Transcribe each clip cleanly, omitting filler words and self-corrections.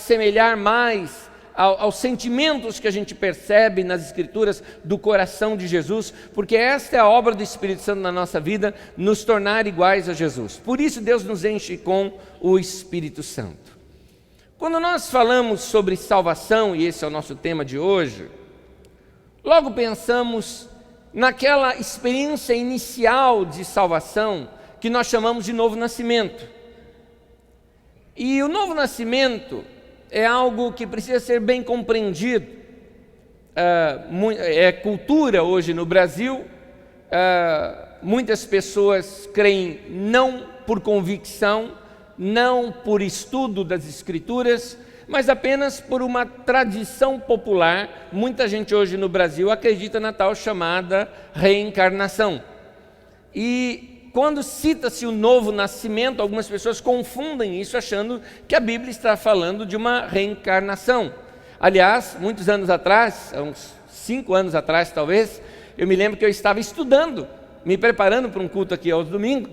assemelhar mais aos sentimentos que a gente percebe nas Escrituras do coração de Jesus, porque esta é a obra do Espírito Santo na nossa vida, nos tornar iguais a Jesus. Por isso Deus nos enche com o Espírito Santo. Quando nós falamos sobre salvação, e esse é o nosso tema de hoje, logo pensamos naquela experiência inicial de salvação que nós chamamos de novo nascimento. E o novo nascimento é algo que precisa ser bem compreendido. É cultura hoje no Brasil. Muitas pessoas creem não por convicção, não por estudo das Escrituras, mas apenas por uma tradição popular. Muita gente hoje no Brasil acredita na tal chamada reencarnação. E quando cita-se o novo nascimento, algumas pessoas confundem isso achando que a Bíblia está falando de uma reencarnação. Aliás, muitos anos atrás, uns 5 anos atrás talvez, eu me lembro que eu estava estudando, me preparando para um culto aqui aos domingos,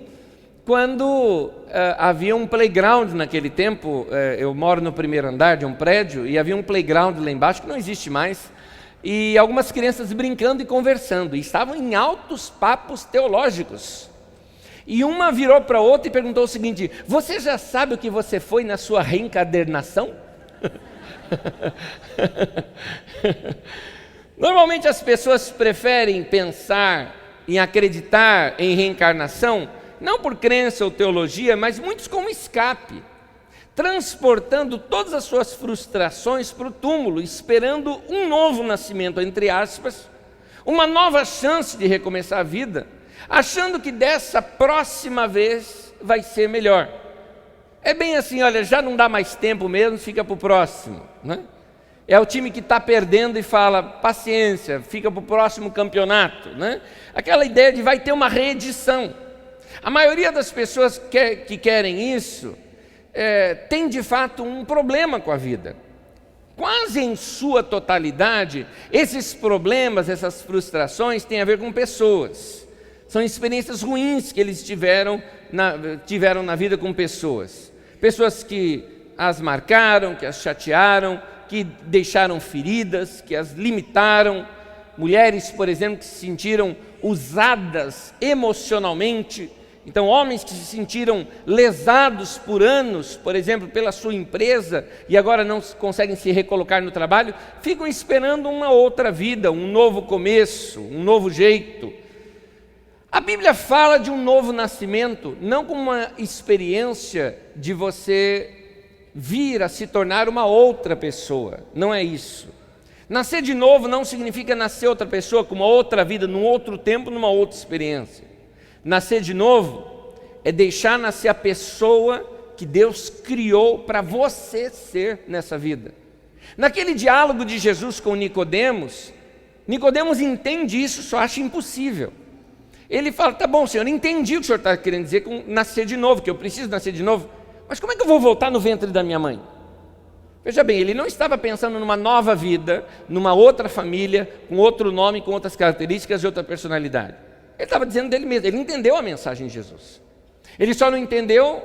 quando havia um playground naquele tempo. Eu moro no primeiro andar de um prédio e havia um playground lá embaixo que não existe mais, e algumas crianças brincando e conversando, e estavam em altos papos teológicos. E uma virou para outra e perguntou o seguinte: você já sabe o que você foi na sua reencarnação? Normalmente as pessoas preferem pensar em acreditar em reencarnação, não por crença ou teologia, mas muitos como escape, transportando todas as suas frustrações para o túmulo, esperando um novo nascimento, entre aspas, uma nova chance de recomeçar a vida, achando que dessa próxima vez vai ser melhor. É bem assim, olha, já não dá mais tempo mesmo, fica para o próximo, né? É o time que está perdendo e fala, paciência, fica para o próximo campeonato, né? Aquela ideia de vai ter uma reedição. A maioria das pessoas que querem isso tem de fato um problema com a vida. Quase em sua totalidade, esses problemas, essas frustrações têm a ver com pessoas. São experiências ruins que eles tiveram na vida com pessoas. Pessoas que as marcaram, que as chatearam, que deixaram feridas, que as limitaram. Mulheres, por exemplo, que se sentiram usadas emocionalmente. Então, homens que se sentiram lesados por anos, por exemplo, pela sua empresa, e agora não conseguem se recolocar no trabalho, ficam esperando uma outra vida, um novo começo, um novo jeito. A Bíblia fala de um novo nascimento, não como uma experiência de você vir a se tornar uma outra pessoa, não é isso. Nascer de novo não significa nascer outra pessoa, com uma outra vida, num outro tempo, numa outra experiência. Nascer de novo é deixar nascer a pessoa que Deus criou para você ser nessa vida. Naquele diálogo de Jesus com Nicodemos entende isso, só acha impossível. Ele fala, tá bom, Senhor, entendi o que o Senhor está querendo dizer com nascer de novo, que eu preciso nascer de novo, mas como é que eu vou voltar no ventre da minha mãe? Veja bem, ele não estava pensando numa nova vida, numa outra família, com outro nome, com outras características e outra personalidade. Ele estava dizendo dele mesmo, ele entendeu a mensagem de Jesus. Ele só não entendeu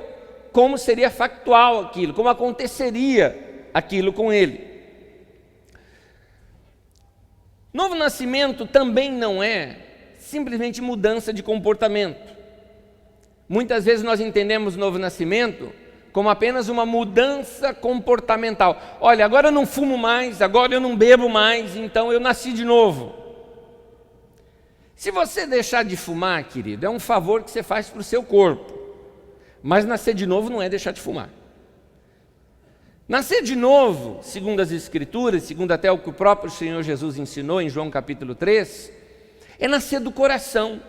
como seria factual aquilo, como aconteceria aquilo com ele. Novo nascimento também não é simplesmente mudança de comportamento. Muitas vezes nós entendemos novo nascimento como apenas uma mudança comportamental. Olha, agora eu não fumo mais, agora eu não bebo mais, então eu nasci de novo. Se você deixar de fumar, querido, é um favor que você faz para o seu corpo. Mas nascer de novo não é deixar de fumar. Nascer de novo, segundo as Escrituras, segundo até o que o próprio Senhor Jesus ensinou em João capítulo 3, é nascer do coração,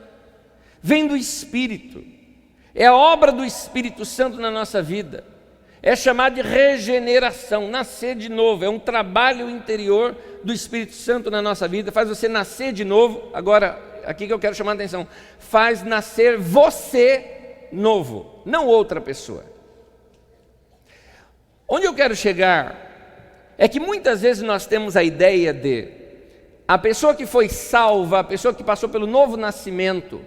vem do Espírito. É a obra do Espírito Santo na nossa vida. É chamado de regeneração, nascer de novo. É um trabalho interior do Espírito Santo na nossa vida, faz você nascer de novo. Agora, aqui que eu quero chamar a atenção, faz nascer você novo, não outra pessoa. Onde eu quero chegar é que muitas vezes nós temos a ideia de a pessoa que foi salva, a pessoa que passou pelo novo nascimento,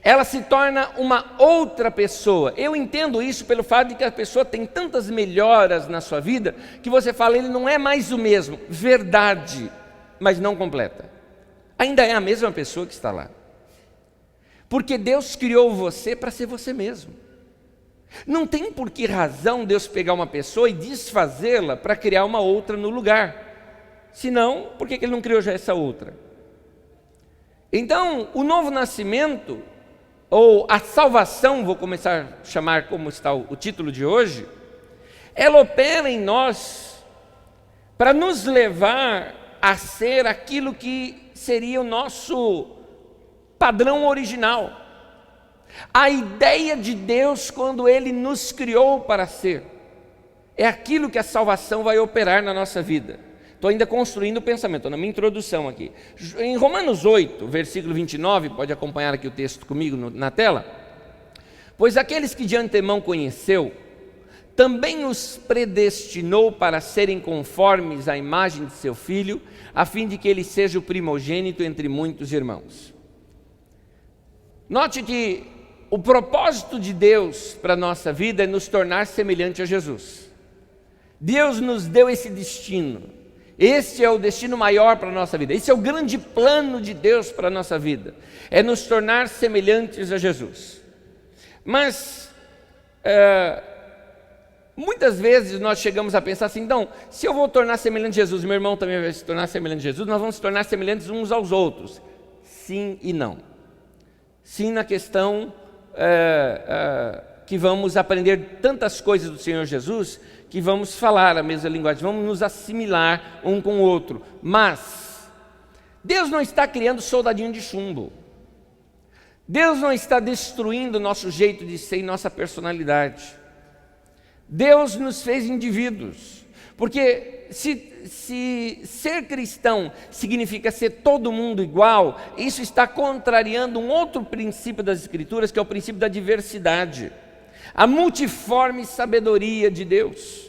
ela se torna uma outra pessoa. Eu entendo isso pelo fato de que a pessoa tem tantas melhoras na sua vida, que você fala, ele não é mais o mesmo. Verdade, mas não completa. Ainda é a mesma pessoa que está lá. Porque Deus criou você para ser você mesmo. Não tem por que razão Deus pegar uma pessoa e desfazê-la para criar uma outra no lugar. Senão, por que Ele não criou já essa outra? Então, o novo nascimento, ou a salvação, vou começar a chamar como está o título de hoje, ela opera em nós para nos levar a ser aquilo que seria o nosso padrão original. A ideia de Deus quando Ele nos criou para ser, é aquilo que a salvação vai operar na nossa vida. Estou ainda construindo o pensamento, estou na minha introdução aqui. Em Romanos 8, versículo 29, pode acompanhar aqui o texto comigo na tela. Pois aqueles que de antemão conheceu, também os predestinou para serem conformes à imagem de seu Filho, a fim de que ele seja o primogênito entre muitos irmãos. Note que o propósito de Deus para a nossa vida é nos tornar semelhante a Jesus. Deus nos deu esse destino. Este é o destino maior para a nossa vida. Esse é o grande plano de Deus para a nossa vida. É nos tornar semelhantes a Jesus. Mas, muitas vezes nós chegamos a pensar assim, então, se eu vou tornar semelhante a Jesus, meu irmão também vai se tornar semelhante a Jesus, nós vamos se tornar semelhantes uns aos outros. Sim e não. Sim na questão que vamos aprender tantas coisas do Senhor Jesus, que vamos falar a mesma linguagem, vamos nos assimilar um com o outro. Mas Deus não está criando soldadinho de chumbo. Deus não está destruindo nosso jeito de ser e nossa personalidade. Deus nos fez indivíduos. Porque se ser cristão significa ser todo mundo igual, isso está contrariando um outro princípio das Escrituras, que é o princípio da diversidade. A multiforme sabedoria de Deus.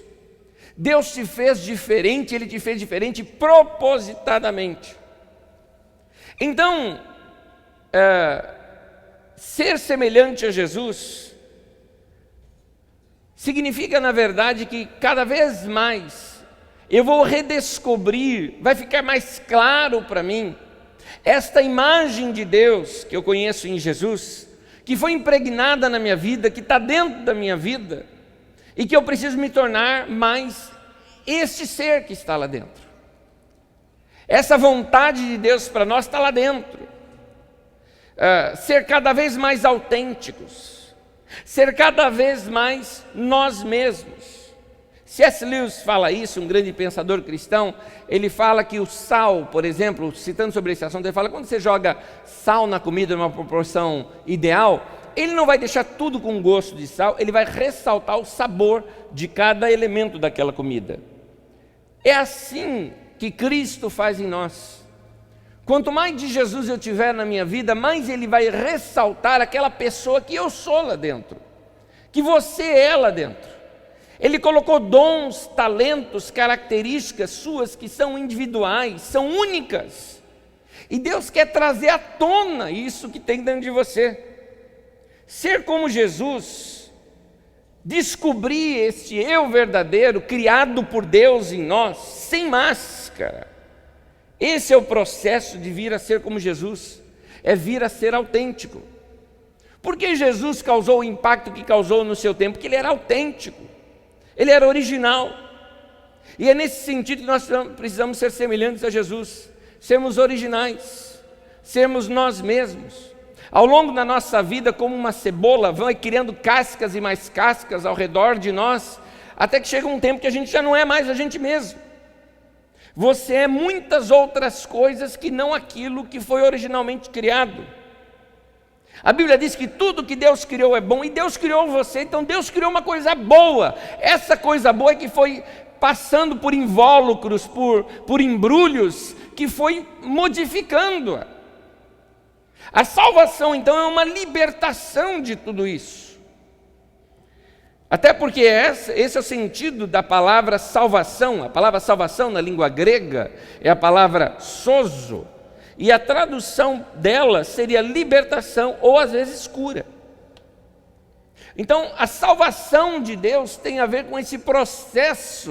Deus te fez diferente, Ele te fez diferente propositadamente. Então, ser semelhante a Jesus significa, na verdade, que cada vez mais eu vou redescobrir, vai ficar mais claro para mim, esta imagem de Deus que eu conheço em Jesus, que foi impregnada na minha vida, que está dentro da minha vida, e que eu preciso me tornar mais este ser que está lá dentro. Essa vontade de Deus para nós está lá dentro. Ser cada vez mais autênticos, ser cada vez mais nós mesmos. C.S. Lewis fala isso, um grande pensador cristão. Ele fala que o sal, por exemplo, citando sobre esse assunto, ele fala, quando você joga sal na comida numa proporção ideal, ele não vai deixar tudo com gosto de sal, ele vai ressaltar o sabor de cada elemento daquela comida. É assim que Cristo faz em nós. Quanto mais de Jesus eu tiver na minha vida, mais Ele vai ressaltar aquela pessoa que eu sou lá dentro, que você é lá dentro. Ele colocou dons, talentos, características suas que são individuais, são únicas. E Deus quer trazer à tona isso que tem dentro de você. Ser como Jesus, descobrir este eu verdadeiro, criado por Deus em nós, sem máscara. Esse é o processo de vir a ser como Jesus, é vir a ser autêntico. Por que Jesus causou o impacto que causou no seu tempo? Porque Ele era autêntico. Ele era original. E é nesse sentido que nós precisamos ser semelhantes a Jesus, sermos originais, sermos nós mesmos. Ao longo da nossa vida, como uma cebola, vão criando cascas e mais cascas ao redor de nós, até que chega um tempo que a gente já não é mais a gente mesmo. Você é muitas outras coisas que não aquilo que foi originalmente criado. A Bíblia diz que tudo que Deus criou é bom, e Deus criou você, então Deus criou uma coisa boa. Essa coisa boa é que foi passando por invólucros, por embrulhos, que foi modificando-a. A salvação, então, é uma libertação de tudo isso. Até porque esse é o sentido da palavra salvação. A palavra salvação na língua grega é a palavra sozo. E a tradução dela seria libertação, ou às vezes cura. Então, a salvação de Deus tem a ver com esse processo